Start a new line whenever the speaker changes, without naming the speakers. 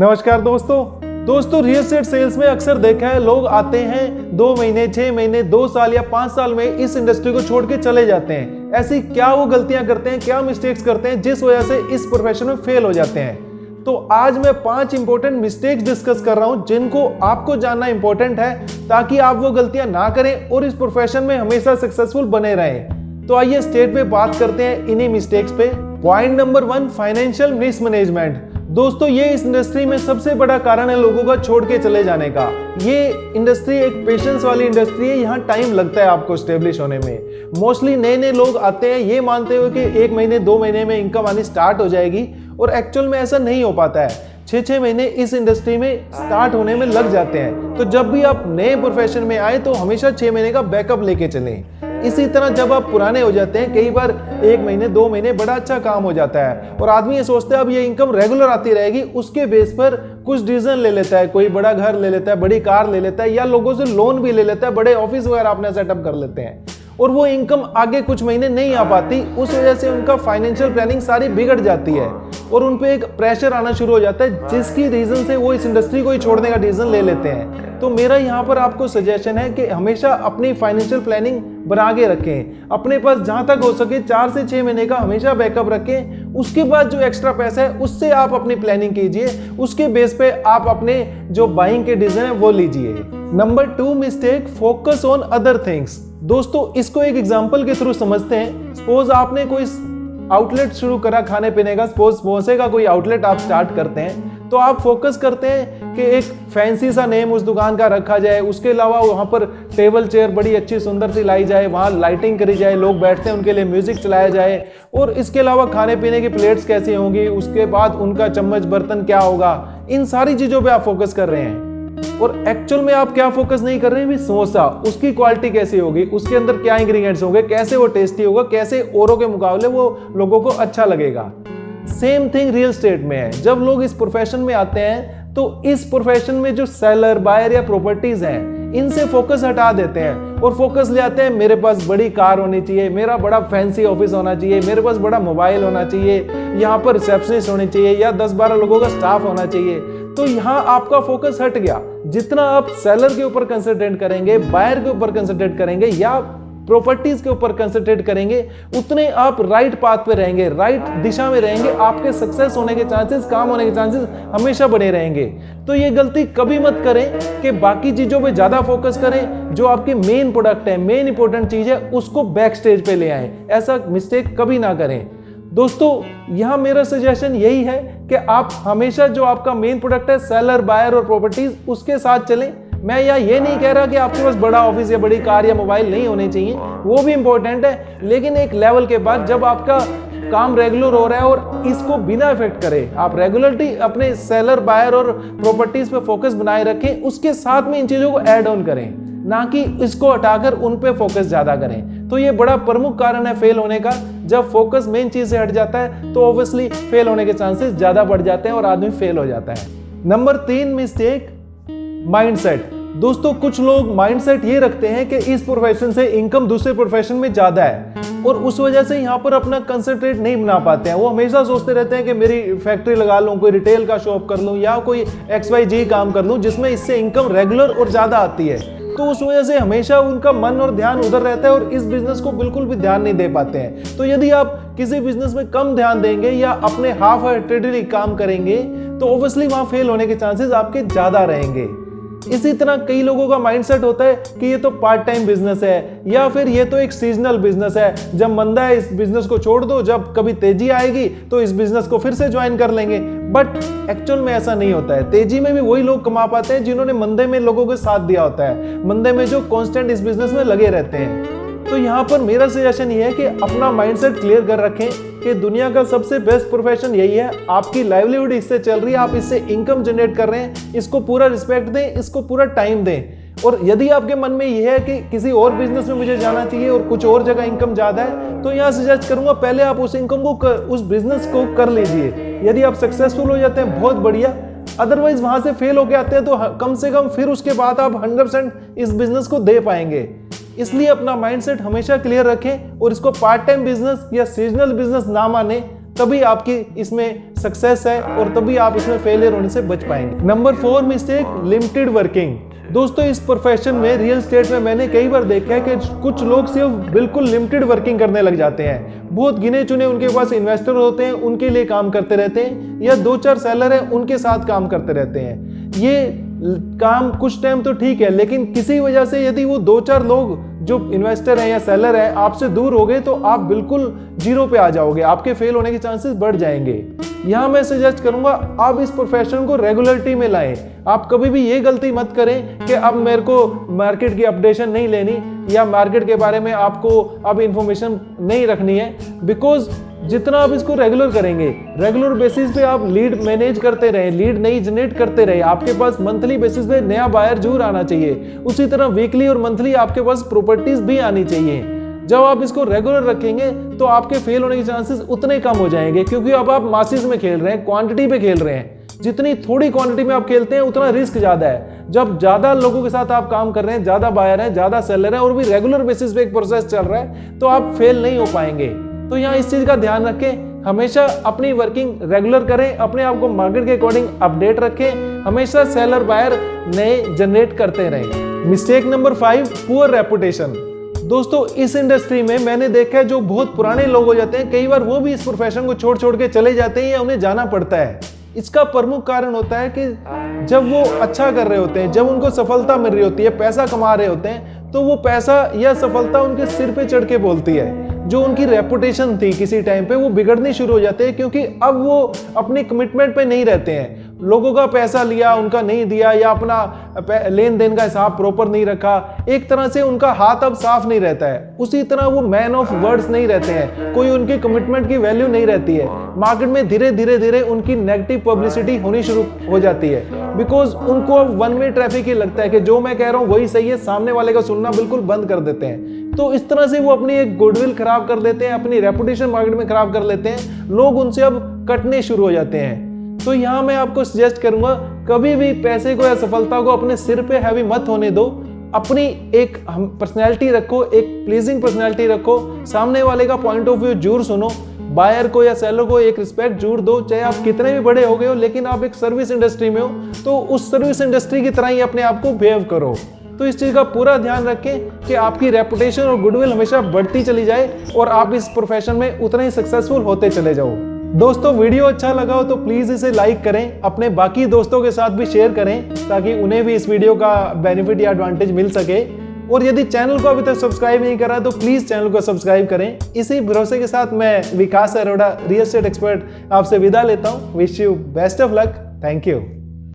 नमस्कार दोस्तों real estate sales में अक्सर देखा है लोग आते हैं 2 महीने 6 महीने 2 साल या 5 साल में इस इंडस्ट्री को छोड़ के चले जाते हैं। ऐसी क्या वो गलतियां करते हैं, क्या मिस्टेक्स करते हैं जिस वजह से इस प्रोफेशन में फेल हो जाते हैं। तो आज मैं 5 इंपॉर्टेंट मिस्टेक्स डिस्कस कर रहा हूं जिनको आपको जानना इंपॉर्टेंट है ताकि आप वो गलतियां ना करें और इस प्रोफेशन में हमेशा सक्सेसफुल बने रहें। तो आइए स्टेट पे बात करते हैं इन्हीं मिस्टेक्स पे। Point number 1, financial mismanagement. दोस्तों ये इस इंडस्ट्री में सबसे बड़ा कारण है लोगों का छोड़ के चले जाने का। ये इंडस्ट्री एक पेशेंस वाली इंडस्ट्री है, यहाँ टाइम लगता है आपको स्टेब्लिश होने में। मोस्टली नए लोग आते हैं ये मानते हुए कि 1 महीने 2 महीने में इनकम आनी स्टार्ट हो जाएगी, और एक्चुअल में ऐसा नहीं हो पाता है। 6 महीने इस इंडस्ट्री में स्टार्ट होने में लग जाते हैं। तो जब भी आप नए प्रोफेशन में आए तो हमेशा 6 महीने का बैकअप लेके चलें। इसी तरह जब आप पुराने हो जाते हैं, कई बार 1 महीने 2 महीने बड़ा अच्छा काम हो जाता है और आदमी ये सोचता है अब ये इनकम रेगुलर आती रहेगी, उसके बेस पर कुछ डिसीजन ले लेता है, कोई बड़ा घर ले लेता है, बड़ी कार ले लेता है, या लोगों से लोन भी ले लेता है, बड़े ऑफिस वगैरह अपने सेटअप कर लेते हैं, और वो इनकम आगे कुछ महीने नहीं आ पाती। उस वजह से उनका फाइनेंशियल प्लानिंग सारी बिगड़ जाती है और उन पे एक प्रेशर आना शुरू हो जाता है, जिसकी रीजन से वो इस इंडस्ट्री को ही छोड़ने का डिसीजन ले लेते हैं। तो मेरा यहाँ पर आपको सजेशन है कि हमेशा अपनी फाइनेंशियल प्लानिंग बना के रखें। अपने पास जहां तक हो सके 4 से 6 महीने का हमेशा बैकअप रखें। उसके बाद जो एक्स्ट्रा पैसा है उससे आप अपनी प्लानिंग कीजिए, उसके बेस पे आप अपने जो बाइंग के डिसीजन है वो लीजिए। Number 2 mistake, focus on other things. दोस्तों इसको एक एग्जांपल के थ्रू समझते हैं। सपोज आपने कोई आउटलेट शुरू करा खाने पीने का, सपोज समोसे का कोई आउटलेट आप स्टार्ट करते हैं, तो आप फोकस करते हैं कि एक फैंसी सा नेम उस दुकान का रखा जाए, उसके अलावा वहाँ पर टेबल चेयर बड़ी अच्छी सुंदर सी लाई जाए, वहाँ लाइटिंग करी जाए, लोग बैठते हैं उनके लिए म्यूजिक चलाया जाए, और इसके अलावा खाने पीने की प्लेट्स कैसी होंगी, उसके बाद उनका चम्मच बर्तन क्या होगा, इन सारी चीज़ों पर आप फोकस कर रहे हैं। और एक्चुअल में आप क्या फोकस नहीं कर रहे हैं, समोसा उसकी क्वालिटी कैसी होगी, उसके अंदर क्या इंग्रेडिएंट्स होंगे, कैसे वो टेस्टी होगा, कैसे औरों के मुकाबले वो लोगों को अच्छा लगेगा। सेम थिंग रियल एस्टेट में है। जब लोग इस प्रोफेशन में आते हैं तो इस प्रोफेशन में जो सेलर बायर या प्रॉपर्टीज हैं इनसे फोकस हटा देते हैं और फोकस ले आते हैं मेरे पास बड़ी कार होनी चाहिए, मेरा बड़ा फैंसी ऑफिस होना चाहिए, मेरे पास बड़ा मोबाइल होना चाहिए, यहाँ पर रिसेप्शनिस्ट होनी चाहिए, या 10-12 लोगों का स्टाफ होना चाहिए। तो यहाँ आपका फोकस हट गया। जितना आप सेलर के ऊपर कंसंट्रेट करेंगे, बायर के ऊपर कंसंट्रेट करेंगे, या प्रॉपर्टीज के ऊपर कंसंट्रेट करेंगे, उतने आप राइट पाथ पे रहेंगे, राइट दिशा में रहेंगे। आपके सक्सेस होने के चांसेस, काम होने के चांसेस हमेशा बने रहेंगे। तो ये गलती कभी मत करें कि बाकी चीजों पे ज्यादा फोकस करें। जो आपकी मेन प्रोडक्ट है, मेन इंपॉर्टेंट चीज है, उसको बैक स्टेज पे ले आए। ऐसा मिस्टेक कभी ना करें। दोस्तों यहाँ मेरा सजेशन यही है कि आप हमेशा जो आपका मेन प्रोडक्ट है, सेलर बायर और प्रॉपर्टीज, उसके साथ चलें। मैं ये नहीं कह रहा कि आपके पास बड़ा ऑफिस या बड़ी कार या मोबाइल नहीं होने चाहिए, वो भी इंपॉर्टेंट है, लेकिन एक लेवल के बाद जब आपका काम रेगुलर हो रहा है और इसको बिना इफेक्ट करे आप रेगुलरिटी अपने सेलर बायर और प्रॉपर्टीज पे फोकस बनाए रखें, उसके साथ में इन चीजों को ऐड ऑन करें, ना कि इसको हटाकर उन पे फोकस ज्यादा करें। तो ये बड़ा प्रमुख कारण है फेल होने का। जब फोकस मेन चीज से हट जाता है तो ऑब्वियसली फेल होने के चांसेस ज्यादा बढ़ जाते हैं और आदमी फेल हो जाता है। Number 3 mistake, mindset. दोस्तों कुछ लोग माइंडसेट ये रखते हैं कि इस प्रोफेशन से इनकम दूसरे प्रोफेशन में ज्यादा है और उस वजह से यहाँ पर अपना कंसंट्रेट नहीं बना पाते हैं। वो हमेशा सोचते रहते हैं कि मेरी फैक्ट्री लगा लूं, कोई रिटेल का शॉप कर लूं, या कोई XYZ काम कर लूं जिसमें इससे इनकम रेगुलर और ज्यादा आती है। तो उस वजह से हमेशा उनका मन और ध्यान उधर रहता है और इस बिजनेस को बिल्कुल भी ध्यान नहीं दे पाते हैं। तो यदि आप किसी बिजनेस में कम ध्यान देंगे या अपने हाफ हार्टेडली काम करेंगे तो ऑब्वियसली वहां फेल होने के चांसेस आपके ज्यादा रहेंगे। इसी तरह कई लोगों का माइंडसेट होता है कि ये तो पार्ट टाइम बिजनेस है, या फिर ये तो एक सीजनल बिजनेस है, जब मंदा है इस बिजनेस को छोड़ दो, जब कभी तेजी आएगी तो इस बिजनेस को फिर से ज्वाइन कर लेंगे। बट एक्चुअल में ऐसा नहीं होता है। तेजी में भी वही लोग कमा पाते हैं जिन्होंने मंदे में लोगों के साथ दिया होता है, मंदे में जो कांस्टेंट इस बिजनेस में लगे रहते हैं। तो यहाँ पर मेरा सजेशन ये है कि अपना माइंडसेट क्लियर कर रखें कि दुनिया का सबसे बेस्ट प्रोफेशन यही है, आपकी लाइवलीहुड इससे चल रही है, आप इससे इनकम जनरेट कर रहे हैं, इसको पूरा रिस्पेक्ट दें, इसको पूरा टाइम दें। और यदि आपके मन में यह है कि किसी और बिजनेस में मुझे जाना चाहिए और कुछ और जगह इनकम ज्यादा है, तो यहाँ सजेस्ट करूंगा पहले आप उस इनकम को उस बिजनेस को कर लीजिए। यदि आप सक्सेसफुल हो जाते हैं बहुत बढ़िया, अदरवाइज वहां से फेल होके आते हैं तो कम से कम फिर उसके बाद आप 100% इस बिजनेस को दे पाएंगे। इसलिए अपना माइंडसेट हमेशा क्लियर रखें और इसको पार्ट टाइम बिजनेस या सीजनल बिजनेस ना माने, तभी आपकी इसमें सक्सेस है और तभी आप इसमें फेलियर होने से बच पाएंगे। Number 4 mistake, limited working. दोस्तों इस प्रोफेशन में, रियल एस्टेट में मैंने कई बार देखा है कि कुछ लोग सिर्फ बिल्कुल लिमिटेड वर्किंग करने लग जाते हैं। बहुत गिने चुने उनके पास इन्वेस्टर होते हैं, उनके लिए काम करते रहते हैं, या 2-4 सेलर हैं उनके साथ काम करते रहते हैं। ये काम कुछ टाइम तो ठीक है, लेकिन किसी वजह से यदि वो 2-4 लोग जो इन्वेस्टर हैं या सेलर हैं आपसे दूर हो गए तो आप बिल्कुल जीरो पे आ जाओगे, आपके फेल होने के चांसेस बढ़ जाएंगे। यहाँ मैं सजेस्ट करूंगा आप इस प्रोफेशन को रेगुलरिटी में लाएं। आप कभी भी ये गलती मत करें कि अब मेरे को मार्केट की अपडेशन नहीं लेनी या मार्केट के बारे में आपको अब इंफॉर्मेशन नहीं रखनी है, बिकॉज जितना आप इसको रेगुलर करेंगे, रेगुलर बेसिस पे आप लीड मैनेज करते रहे, लीड नई जनरेट करते रहे, आपके पास मंथली बेसिस पे नया बायर जरूर आना चाहिए। उसी तरह वीकली और मंथली आपके पास प्रॉपर्टीज भी आनी चाहिए। जब आप इसको रेगुलर रखेंगे तो आपके फेल होने के चांसेस उतने कम हो जाएंगे, क्योंकि अब आप मासिस में खेल रहे हैं, क्वांटिटी पे खेल रहे हैं। जितनी थोड़ी क्वांटिटी में आप खेलते हैं उतना रिस्क ज्यादा है। जब ज्यादा लोगों के साथ आप काम कर रहे हैं, ज्यादा बायर हैं, ज्यादा सेलर हैं और भी रेगुलर बेसिस पे एक प्रोसेस चल रहा है, तो आप फेल नहीं हो पाएंगे। तो यहाँ इस चीज का ध्यान रखें, हमेशा अपनी वर्किंग रेगुलर करें, अपने आप को मार्केट के अकॉर्डिंग अपडेट रखें, हमेशा सेलर बायर नए जनरेट करते रहें। Mistake number 5, poor reputation. दोस्तों इस इंडस्ट्री में मैंने देखा है जो बहुत पुराने लोग हो जाते हैं, कई बार वो भी इस प्रोफेशन को छोड़ के चले जाते हैं या उन्हें जाना पड़ता है। इसका प्रमुख कारण होता है कि जब वो अच्छा कर रहे होते हैं, जब उनको सफलता मिल रही होती है, पैसा कमा रहे होते हैं, तो वो पैसा या सफलता उनके सिर पे चढ़ के बोलती है। जो उनकी रेपुटेशन थी किसी टाइम पे वो बिगड़नी शुरू हो जाते हैं, क्योंकि अब वो अपनी कमिटमेंट पे नहीं रहते हैं। लोगों का पैसा लिया, उनका नहीं दिया, या अपना लेन देन का हिसाब प्रॉपर नहीं रखा, एक तरह से उनका हाथ अब साफ नहीं रहता है। उसी तरह वो मैन ऑफ वर्ड्स नहीं रहते हैं, कोई उनकी कमिटमेंट की वैल्यू नहीं रहती है। मार्केट में धीरे धीरे उनकी नेगेटिव पब्लिसिटी होनी शुरू हो जाती है, बिकॉज उनको अब वन वे ट्रैफिक ही लगता है कि जो मैं कह रहा हूँ वही सही है, सामने वाले का सुनना बिल्कुल बंद कर देते हैं। तो इस तरह से वो अपनी एक गुडविल खराब कर लेते हैं, अपनी रेपुटेशन मार्केट में खराब कर लेते हैं, लोग उनसे अब कटने शुरू हो जाते हैं। तो यहाँ मैं आपको सजेस्ट करूंगा, कभी भी पैसे को या सफलता को अपने सिर पे हैवी मत होने दो। अपनी एक पर्सनैलिटी रखो, एक प्लीजिंग पर्सनैलिटी रखो, सामने वाले का पॉइंट ऑफ व्यू जरूर सुनो, बायर को या सेलर को एक रिस्पेक्ट जरूर दो, चाहे आप कितने भी बड़े हो गए हो, लेकिन आप एक सर्विस इंडस्ट्री में हो तो उस सर्विस इंडस्ट्री की तरह ही अपने आप को बिहेव करो। तो इस चीज का पूरा ध्यान रखें कि आपकी रेपुटेशन और गुडविल हमेशा बढ़ती चली जाए और आप इस प्रोफेशन में उतने ही सक्सेसफुल होते चले जाओ। दोस्तों वीडियो अच्छा लगा हो तो प्लीज इसे लाइक करें, अपने बाकी दोस्तों के साथ भी शेयर करें ताकि उन्हें भी इस वीडियो का बेनिफिट या एडवांटेज मिल सके। और यदि चैनल को अभी तक सब्सक्राइब नहीं करा तो प्लीज चैनल को सब्सक्राइब करें। इसी भरोसे के साथ मैं विकास अरोड़ा, रियल एस्टेट एक्सपर्ट, आपसे विदा लेता हूं। Wish you best of luck. Thank you.